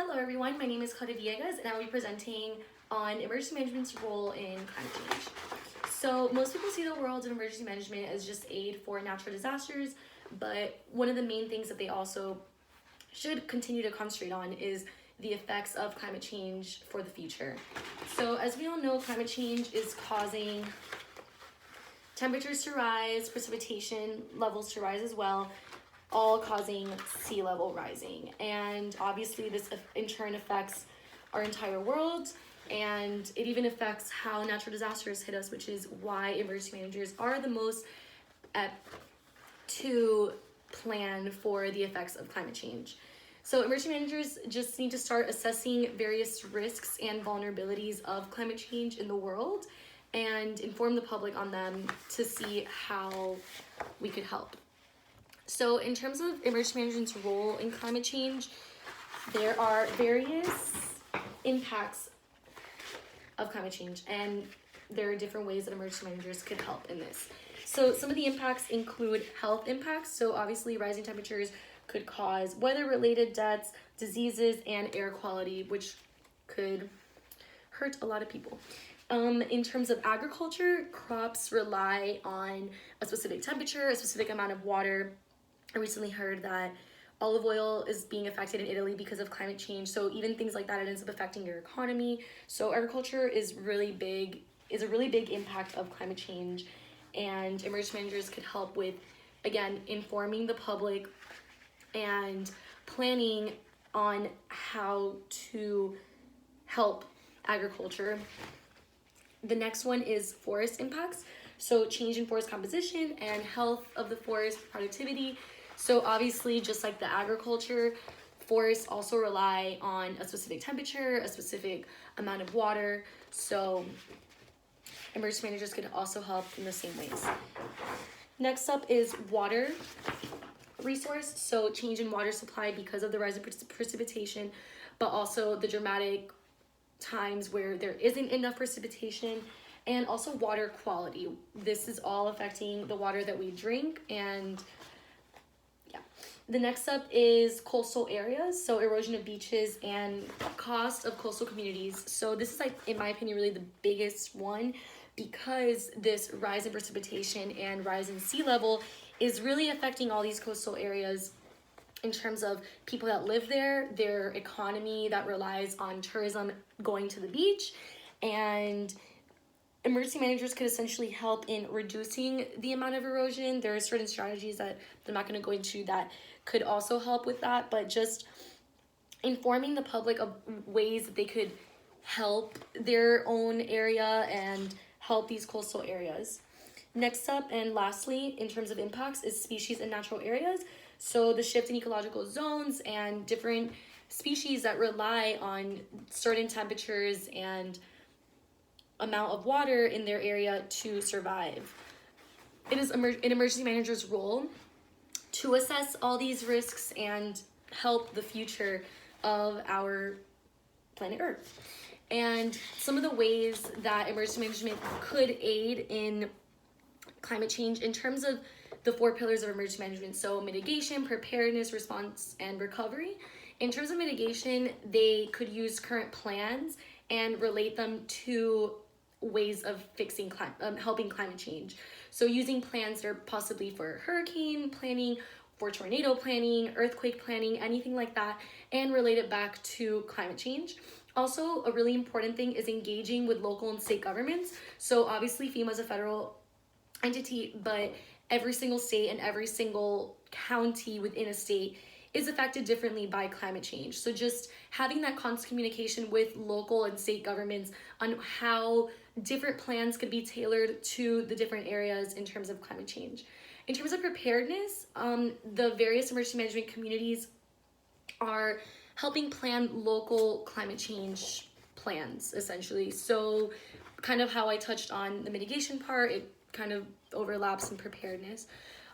Hello everyone, my name is Clara Villegas and I will be presenting on emergency management's role in climate change. So most people see the world of emergency management as just aid for natural disasters, but one of the main things that they also should continue to concentrate on is the effects of climate change for the future. So as we all know, climate change is causing temperatures to rise, precipitation levels to rise as well, all causing sea level rising. And obviously this in turn affects our entire world, and it even affects how natural disasters hit us, which is why emergency managers are the most apt to plan for the effects of climate change. So emergency managers just need to start assessing various risks and vulnerabilities of climate change in the world and inform the public on them to see how we could help. So in terms of emergency management's role in climate change, there are various impacts of climate change, and there are different ways that emergency managers could help in this. So some of the impacts include health impacts. So obviously rising temperatures could cause weather-related deaths, diseases, and air quality, which could hurt a lot of people. In terms of agriculture, crops rely on a specific temperature, a specific amount of water. I recently heard that olive oil is being affected in Italy because of climate change. So even things like that, it ends up affecting your economy. So agriculture is a really big impact of climate change, and emergency managers could help with, again, informing the public and planning on how to help agriculture. The next one is forest impacts. So change in forest composition and health of the forest, productivity. So obviously, just like the agriculture, forests also rely on a specific temperature, a specific amount of water. So emergency managers could also help in the same ways. Next up is water resource. So change in water supply because of the rise in precipitation, but also the dramatic times where there isn't enough precipitation, and also water quality. This is all affecting the water that we drink. And yeah, the next up is coastal areas. So erosion of beaches and cost of coastal communities. So this is, like, in my opinion, really the biggest one, because this rise in precipitation and rise in sea level is really affecting all these coastal areas in terms of people that live there, their economy that relies on tourism going to the beach. And emergency managers could essentially help in reducing the amount of erosion. There are certain strategies that I'm not going to go into that could also help with that, but just informing the public of ways that they could help their own area and help these coastal areas. Next up, and lastly, in terms of impacts, is species and natural areas. So the shift in ecological zones and different species that rely on certain temperatures and amount of water in their area to survive. It is an emergency manager's role to assess all these risks and help the future of our planet Earth. And some of the ways that emergency management could aid in climate change in terms of the 4 pillars of emergency management. So mitigation, preparedness, response, and recovery. In terms of mitigation, they could use current plans and relate them to ways of fixing helping climate change. So using plans that are possibly for hurricane planning, for tornado planning, earthquake planning, anything like that, and relate it back to climate change. Also, a really important thing is engaging with local and state governments. So obviously FEMA is a federal entity, but every single state and every single county within a state is affected differently by climate change. So just having that constant communication with local and state governments on how different plans could be tailored to the different areas in terms of climate change. In terms of preparedness, the various emergency management communities are helping plan local climate change plans, essentially. So kind of how I touched on the mitigation part, it kind of overlaps in preparedness.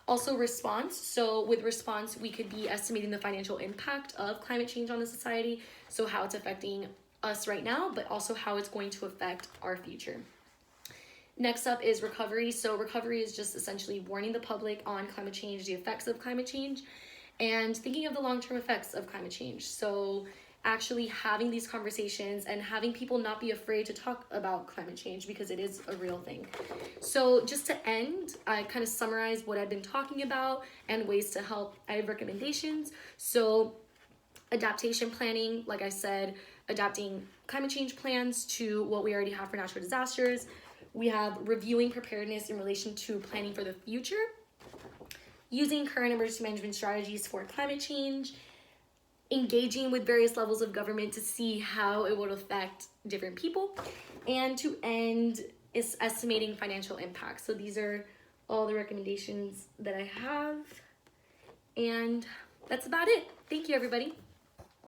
Also response. So with response, we could be estimating the financial impact of climate change on the society. So how it's affecting us right now, but also how it's going to affect our future. Next up is recovery. So recovery is just essentially warning the public on climate change, the effects of climate change, and thinking of the long-term effects of climate change. So actually having these conversations and having people not be afraid to talk about climate change, because it is a real thing. So just to end, I kind of summarized what I've been talking about and ways to help. I have recommendations. So adaptation planning, like I said, adapting climate change plans to what we already have for natural disasters. We have reviewing preparedness in relation to planning for the future, using current emergency management strategies for climate change, engaging with various levels of government to see how it would affect different people, and to end is estimating financial impact. So these are all the recommendations that I have, and that's about it. Thank you, everybody.